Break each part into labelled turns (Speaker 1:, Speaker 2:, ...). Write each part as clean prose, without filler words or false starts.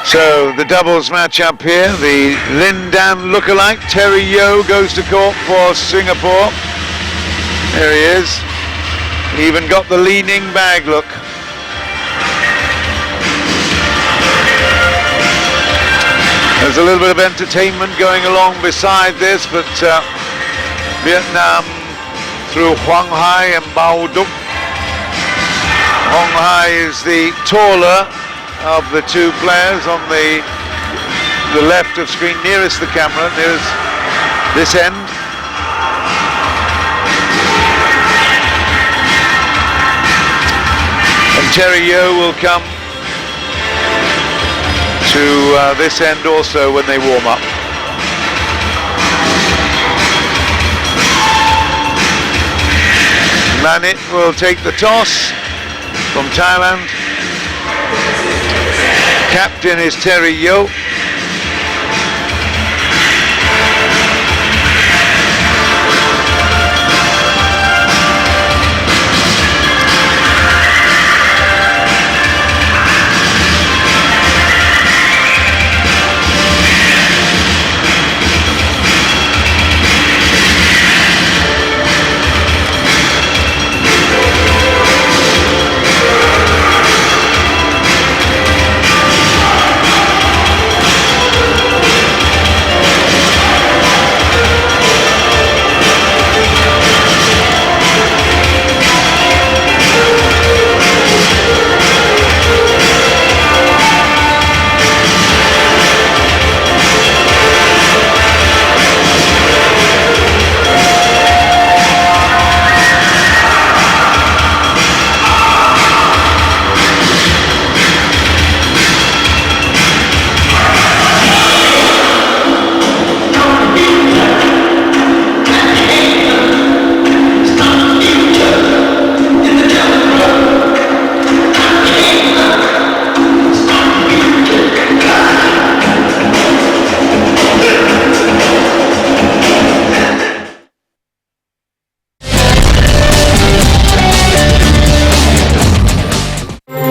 Speaker 1: So the doubles match up here, the Lin Dan lookalike, Terry Yeo goes to court for Singapore. There he is. He even got the leaning bag look. There's a little bit of entertainment going along beside this, but Vietnam through Hoang and Bao Duc. Hoang is the taller of the two players on the left of screen, nearest the camera, nearest this end. And Terry Yeo will come to this end also when they warm up. Manit will take the toss from Thailand. Captain is Terry Yeo.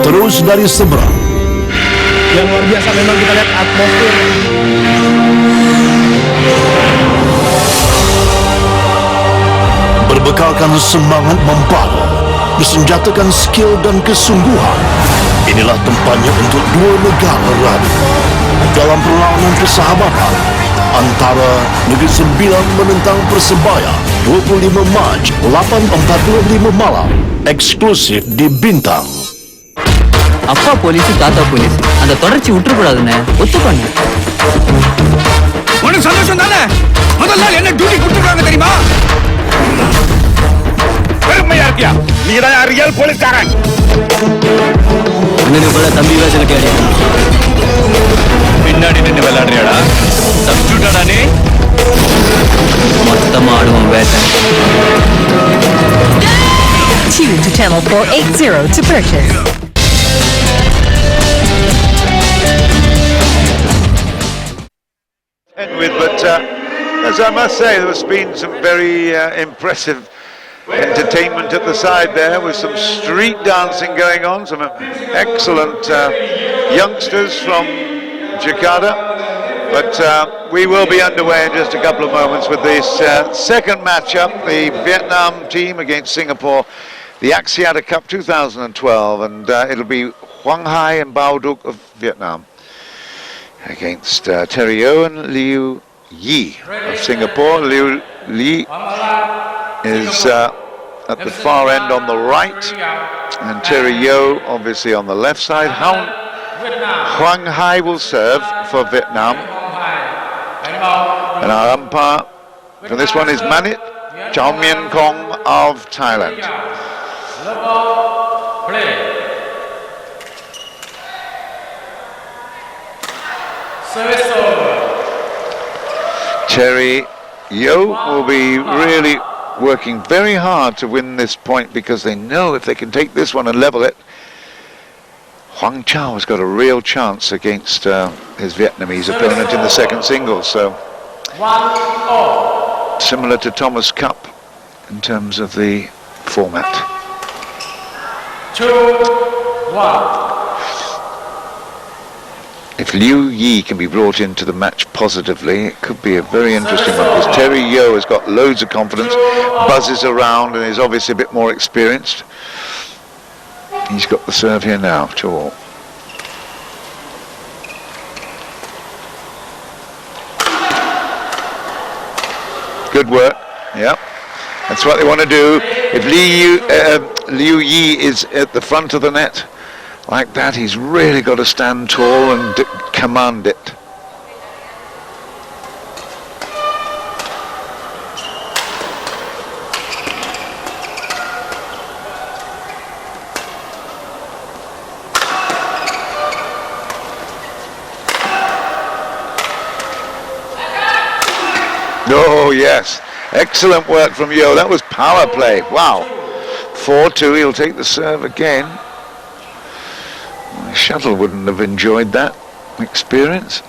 Speaker 2: Terus dari seberang.
Speaker 3: Yang luar biasa memang kita lihat atmosfer.
Speaker 2: Berbekalkan semangat membara, bersenjatakan skill dan kesungguhan. Inilah tempatnya untuk dua negara radu dalam perlawanan persahabatan antara Negeri Sembilan menentang Persebaya 25 Mac 8.45 malam eksklusif di Bintang.
Speaker 4: அப்பா police தாத்தா police அந்த தொடர்ச்சி விட்டுறக்கூடாதுன்னு ஒத்துக்கோங்க.
Speaker 3: உனக்கு சந்தோஷம் தானே? முதல் நாள் என்ன டியூட்டி கொடுத்துருக்காங்க தெரியுமா? பெருமையா இருக்கியா? நீ தான் ரியல் போலீஸ்காரன்.
Speaker 4: உனக்கு போல தம்பி வேஷம் கேடி
Speaker 3: பின்னாடி நின்று விளையாடுறியாடா? சப்ஸ்டியூட்டாடா நீ?
Speaker 4: மொத்தமா ஆடுவோம் வேஷம்.
Speaker 5: Tune to channel 480 to purchase.
Speaker 1: But as I must say, there's been some very impressive entertainment at the side there, with some street dancing going on, some excellent youngsters from Jakarta. But we will be underway in just a couple of moments with this second matchup, the Vietnam team against Singapore, the Axiata Cup 2012, and it'll be Hoang and Bao Duc of Vietnam against Terry Yeo and Liu Yi of Singapore. Liu Yi is at the far end on the right, and Terry Yeo obviously on the left side. Hoang will serve for Vietnam, and our umpire for this one is Manit Nguyen of Thailand. Terry Yeo will be really working very hard to win this point, because they know if they can take this one and level it, Hoang has got a real chance against his Vietnamese opponent in the second singles. So similar to Thomas Cup in terms of the format.
Speaker 3: 2-1.
Speaker 1: If Liu Yi can be brought into the match positively, it could be a very interesting one, because Terry Yeo has got loads of confidence, buzzes around, and is obviously a bit more experienced. He's got the serve here now, 2-all. Good work, yeah. That's what they want to do. If Liu Yi is at the front of the net, like that, he's really got to stand tall and command it. Oh, yes. Excellent work from Yo. That was power play. Wow. 4-2. He'll take the serve again. Shuttle wouldn't have enjoyed that experience.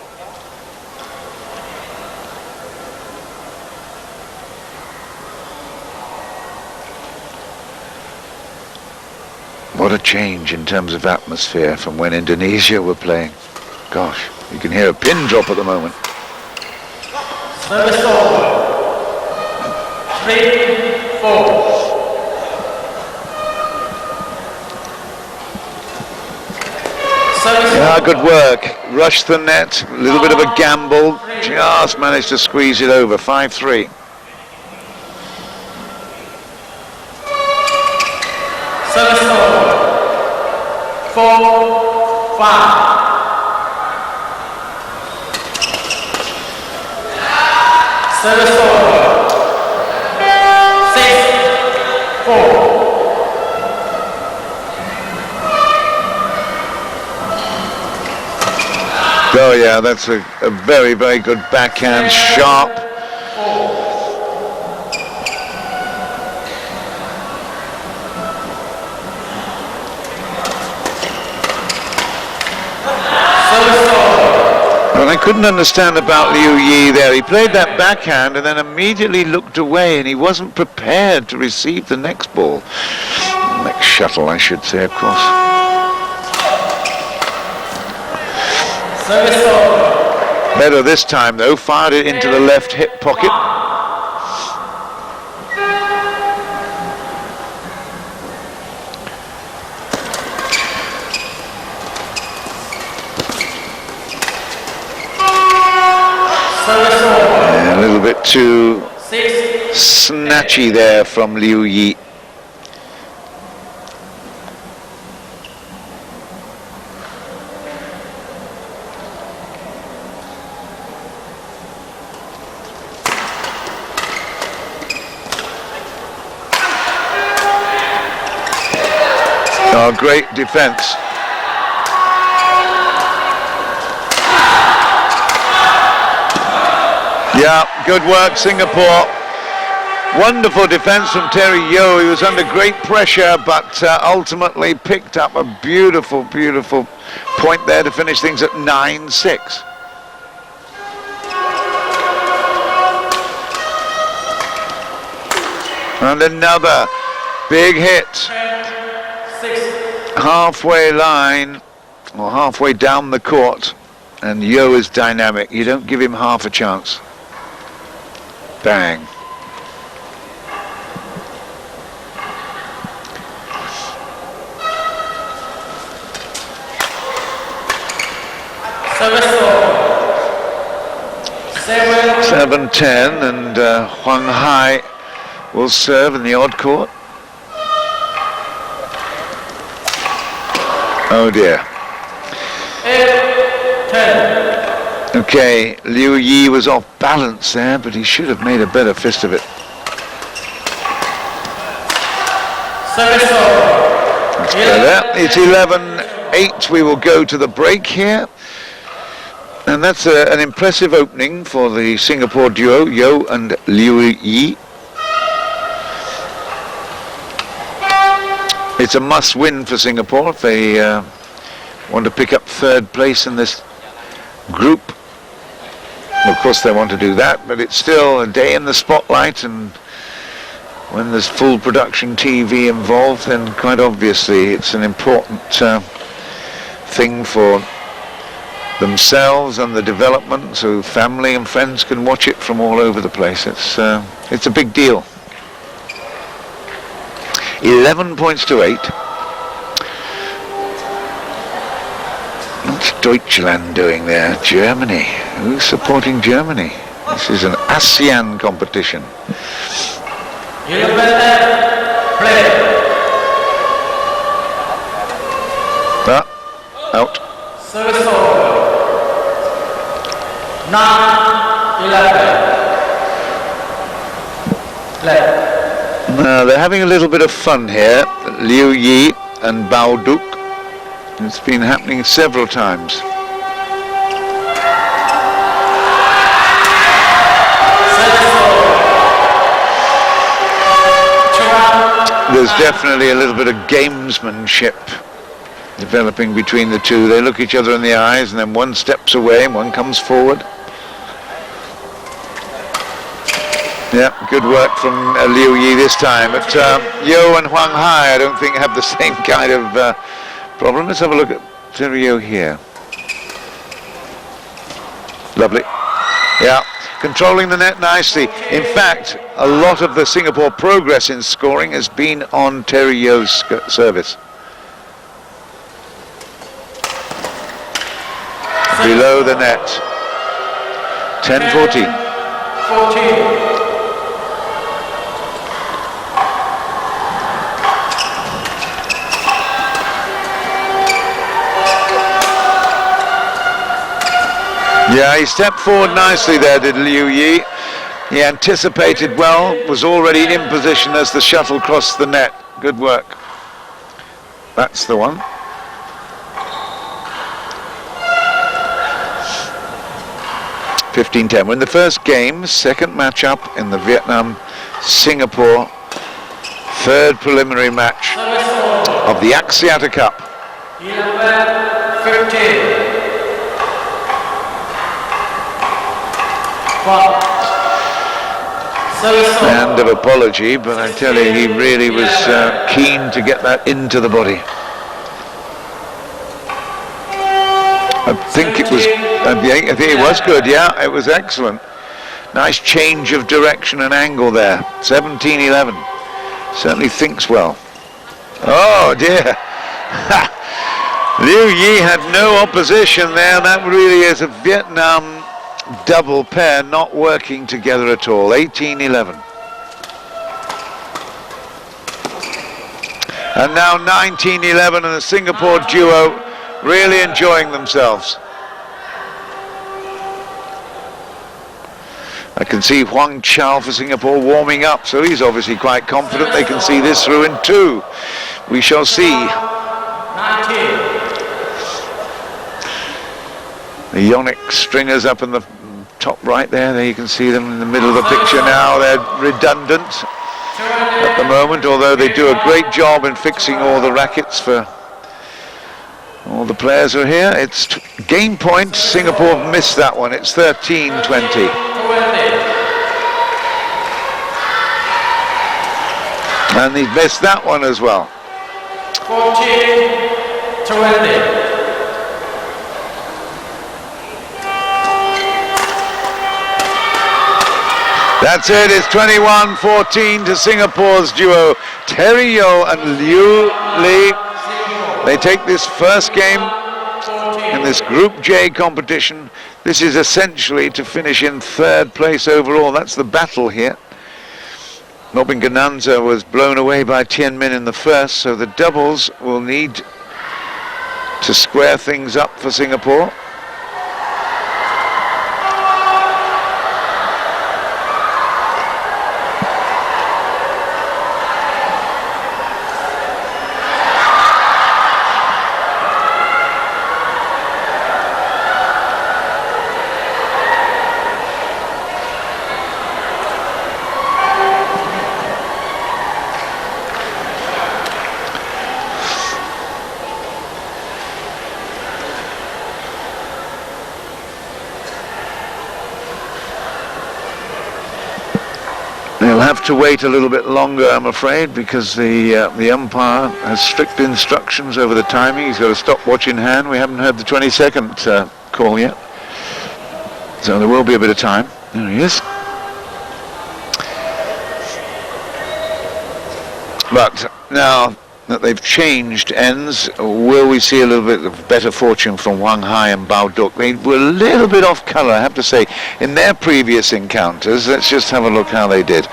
Speaker 1: What a change in terms of atmosphere from when Indonesia were playing. Gosh, you can hear a pin drop at the moment.
Speaker 3: Service over. 3-4.
Speaker 1: Yeah, good work. Rushed the net, a little bit of a gamble, just managed to squeeze it over. 5-3.
Speaker 3: Service over. 4-5. Service over. 6-4.
Speaker 1: Oh yeah, that's a very, very good backhand, sharp. And I couldn't understand about Liu Yi there. He played that backhand and then immediately looked away, and he wasn't prepared to receive the next ball. Next shuttle, I should say, of course. Better this time though, fired it into the left hip pocket. And a little bit too snatchy there from Liu Yi. Oh, great defense. Yeah, good work, Singapore. Wonderful defense from Terry Yeo. He was under great pressure, but ultimately picked up a beautiful, beautiful point there to finish things at 9-6. And another big hit. Halfway line, or halfway down the court, and Yo is dynamic. You don't give him half a chance. Bang.
Speaker 3: Service
Speaker 1: 7-10, and Hoang Hai will serve in the odd court. Oh dear.
Speaker 3: 8-10.
Speaker 1: Okay, Liu Yi was off balance there, but he should have made a better fist of it.
Speaker 3: Service
Speaker 1: That's better. It's 11-8. We will go to the break here. And that's an impressive opening for the Singapore duo, Yo and Liu Yi. It's a must-win for Singapore if they want to pick up third place in this group. Of course they want to do that, but it's still a day in the spotlight, and when there's full production TV involved, then quite obviously it's an important thing for themselves and the development, so family and friends can watch it from all over the place. It's a big deal. 11 points to 8. What's Deutschland doing there? Germany. Who's supporting Germany? This is an ASEAN competition. Out. 9-11. They're having a little bit of fun here, Liu Yi and Bao Duc. It's been happening several times. There's definitely a little bit of gamesmanship developing between the two. They look each other in the eyes, and then one steps away and one comes forward. Yeah, good work from Liu Yi this time. But Yo and Hoang I don't think have the same kind of problem. Let's have a look at Terrio here. Lovely. Yeah, controlling the net nicely. In fact, a lot of the Singapore progress in scoring has been on Terrio's service. Below the net. 10-14. 14. Yeah, he stepped forward nicely there, did Liu Yi. He anticipated well, was already in position as the shuttle crossed the net. Good work. That's the one. (15-10). We're in the first game, second match-up in the Vietnam-Singapore third preliminary match of the Axiata Cup.
Speaker 6: 11-15.
Speaker 1: Hand of apology, but I tell you, he really was keen to get that into the body. I think it was good, yeah, it was excellent. Nice change of direction and angle there. 17-11. Certainly thinks well. Oh dear. Liu Yi had no opposition there. That really is a Vietnam double pair not working together at all. 18-11. And now 19-11, and the Singapore duo really enjoying themselves. I can see Huang Chao for Singapore warming up, so he's obviously quite confident they can see this through in 2. We shall see.
Speaker 6: 19.
Speaker 1: The Ionic stringers up in the top right there you can see them in the middle of the picture now. They're redundant at the moment, although they do a great job in fixing all the rackets for all the players who are here. It's game point. Singapore have missed that one. It's 13-20. And they've missed that one as well.
Speaker 6: 14-20.
Speaker 1: That's it, it's 21-14 to Singapore's duo, Terrio and Liu Li. They take this first game in this Group J competition. This is essentially to finish in 3rd place overall. That's the battle here. Robin Gananza was blown away by Tien Min in the first, so the doubles will need to square things up for Singapore. They'll have to wait a little bit longer, I'm afraid, because the umpire has strict instructions over the timing. He's got a stopwatch in hand. We haven't heard the 22nd call yet. So there will be a bit of time. There he is. But now that they've changed ends, will we see a little bit of better fortune from Hoang and Bao Duc? They were a little bit off colour, I have to say, in their previous encounters. Let's just have a look how they did.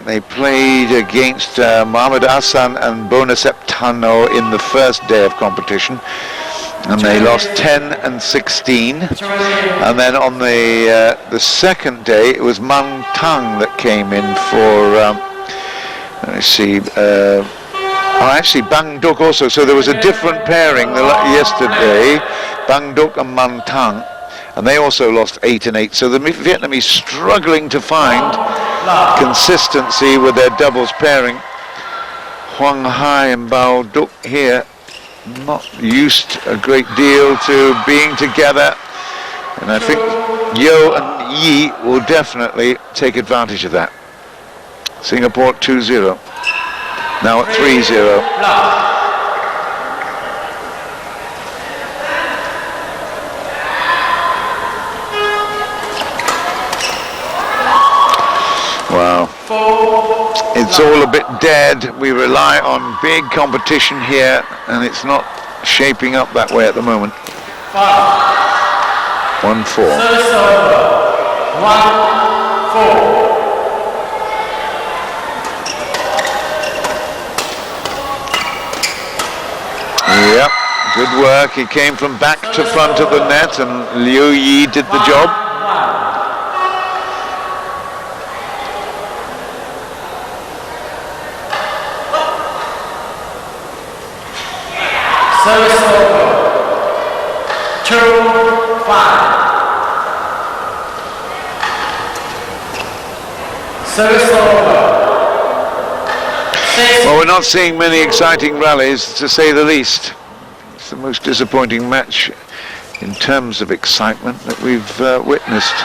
Speaker 1: They played against Mohamed Hassan and Bonaseptano in the first day of competition, and they lost 10 and 16. And then on the second day, it was Mang Tang that came in for. Let me see. Actually, Bang Duc also. So there was a different pairing yesterday, Bang Duc and Man Tang, and they also lost 8 and 8. So the Vietnamese struggling to find consistency with their doubles pairing. Hoang and Bao Duc here, not used a great deal to being together, and I think Yo and Yi will definitely take advantage of that. Singapore 2-0. Now at 3-0. Wow. It's all a bit dead. We rely on big competition here, and it's not shaping up that way at the moment. 1-4.
Speaker 3: 1-4.
Speaker 1: Yep, good work. He came from back to front of the net, and Liu Yi did the job.
Speaker 3: Service over. 2-5. Service over.
Speaker 1: Well, we're not seeing many exciting rallies, to say the least. It's the most disappointing match in terms of excitement that we've witnessed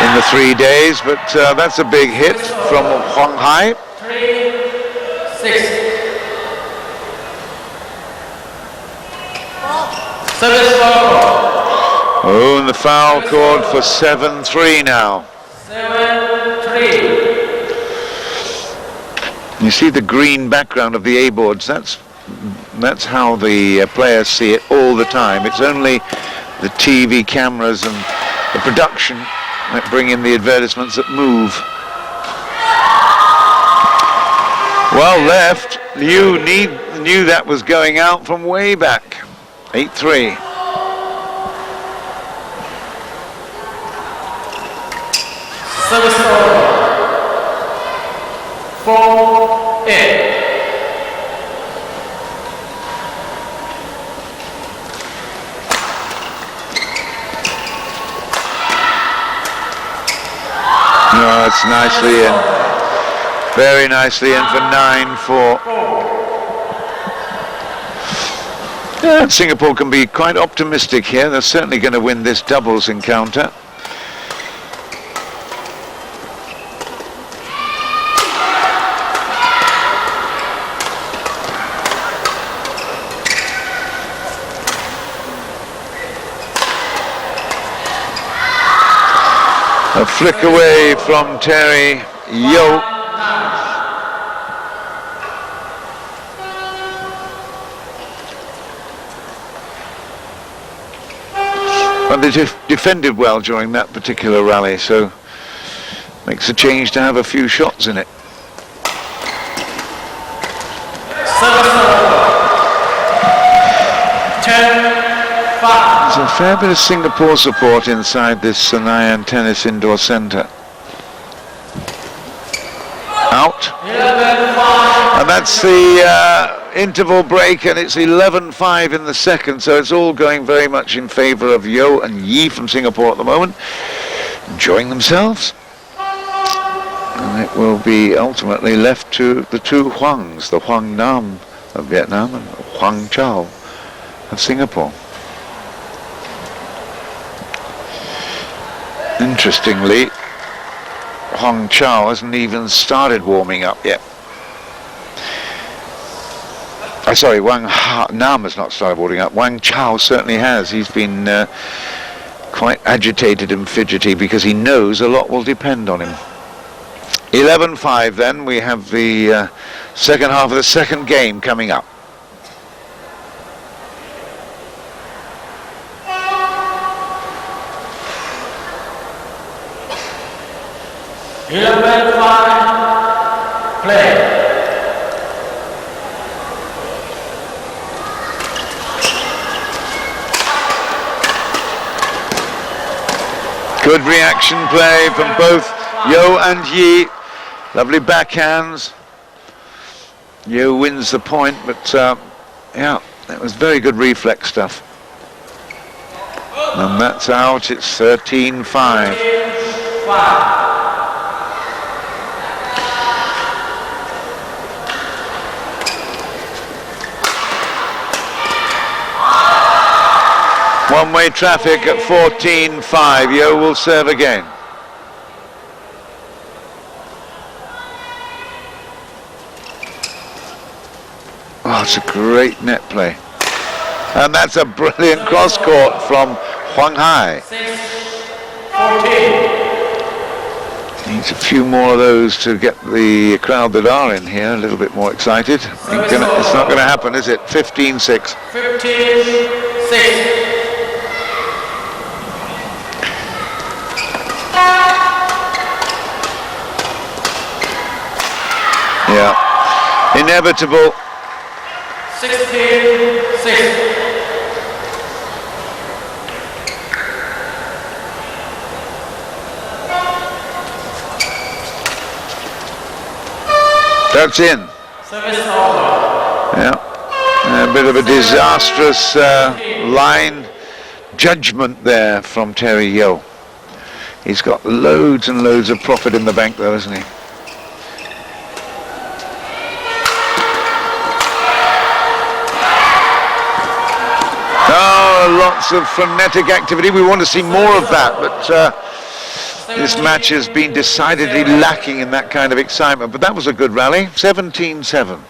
Speaker 1: in the 3 days, but that's a big hit from Hoang Hai.
Speaker 3: 3-6. Service over.
Speaker 1: Oh, and the foul called for 7-3 now.
Speaker 3: 7-3.
Speaker 1: You see the green background of the A boards. That's how the players see it all the time. It's only the TV cameras and the production that bring in the advertisements that move. Well left. Liu knew that was going out from way back. 8-3.
Speaker 3: Service over. 4-8.
Speaker 1: No, it's nicely in. Very nicely in for 9-4. Singapore can be quite optimistic here. They're certainly going to win this doubles encounter. A flick away from Terry Yo. But they defended well during that particular rally, so makes a change to have a few shots in it. There's a fair bit of Singapore support inside this Senayan Tennis Indoor Centre. Out. And that's the interval break, and it's 11-5 in the second, so it's all going very much in favour of Yo and Yi from Singapore at the moment, enjoying themselves. And it will be ultimately left to the two Hoangs, the Hoang Nam of Vietnam and Hoang Chau of Singapore. Interestingly, Hoang Chau hasn't even started warming up yet. Sorry, Nam has not started warming up. Wang Chao certainly has. He's been quite agitated and fidgety because he knows a lot will depend on him. 11-5 then. We have the second half of the second game coming up.
Speaker 3: Play.
Speaker 1: Good reaction play from both Yo and Yi. Lovely backhands. Yo wins the point, but yeah, that was very good reflex stuff. And that's out. It's 13-5. One-way traffic at 14-5. Yo will serve again. Oh, it's a great net play. And that's a brilliant cross-court from Hoang. Needs a few more of those to get the crowd that are in here a little bit more excited. It's not going to happen, is it? 15-6.
Speaker 3: 15-6.
Speaker 1: Yeah, inevitable.
Speaker 3: 16-6.
Speaker 1: That's in.
Speaker 3: Service over.
Speaker 1: Yeah, a bit of a disastrous line judgment there from Terry Yo. He's got loads and loads of profit in the bank though, isn't he? Oh, lots of frenetic activity. We want to see more of that, but this match has been decidedly lacking in that kind of excitement. But that was a good rally. 17-7.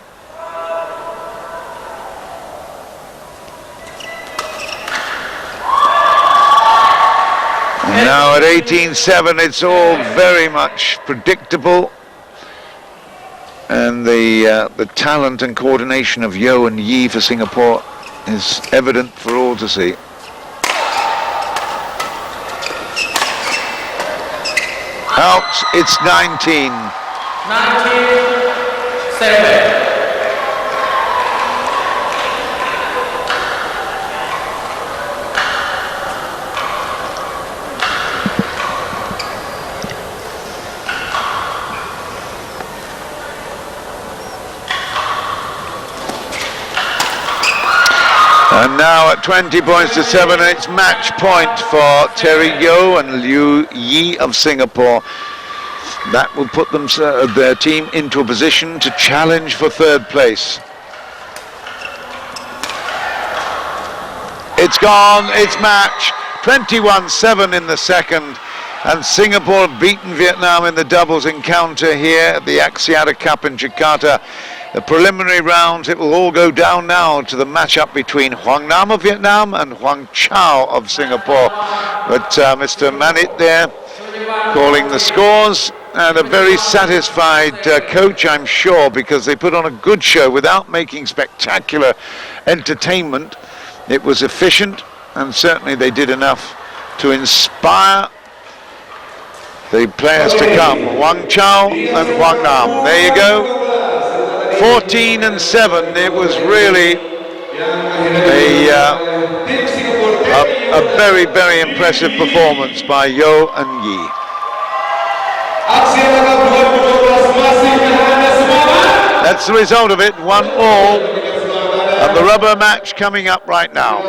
Speaker 1: And now at 18-7, it's all very much predictable. And the talent and coordination of Yo and Yi for Singapore is evident for all to see. Out, it's 19.
Speaker 3: 19-7.
Speaker 1: And now at 20 points to 7, it's match point for Terry Yo and Liu Yi of Singapore. That will put them, their team into a position to challenge for third place. It's gone, it's match. 21-7 in the second. And Singapore have beaten Vietnam in the doubles encounter here at the Axiata Cup in Jakarta. The preliminary rounds, it will all go down now to the matchup between Hoang Nam of Vietnam and Huang Chao of Singapore. But Mr. Manit there calling the scores, and a very satisfied coach, I'm sure, because they put on a good show without making spectacular entertainment. It was efficient, and certainly they did enough to inspire the players to come. Huang Chao and Hoang Nam. There you go. 14-7. It was really a very, very impressive performance by Yo and Yi. That's the result of it, 1-1, and the rubber match coming up right now.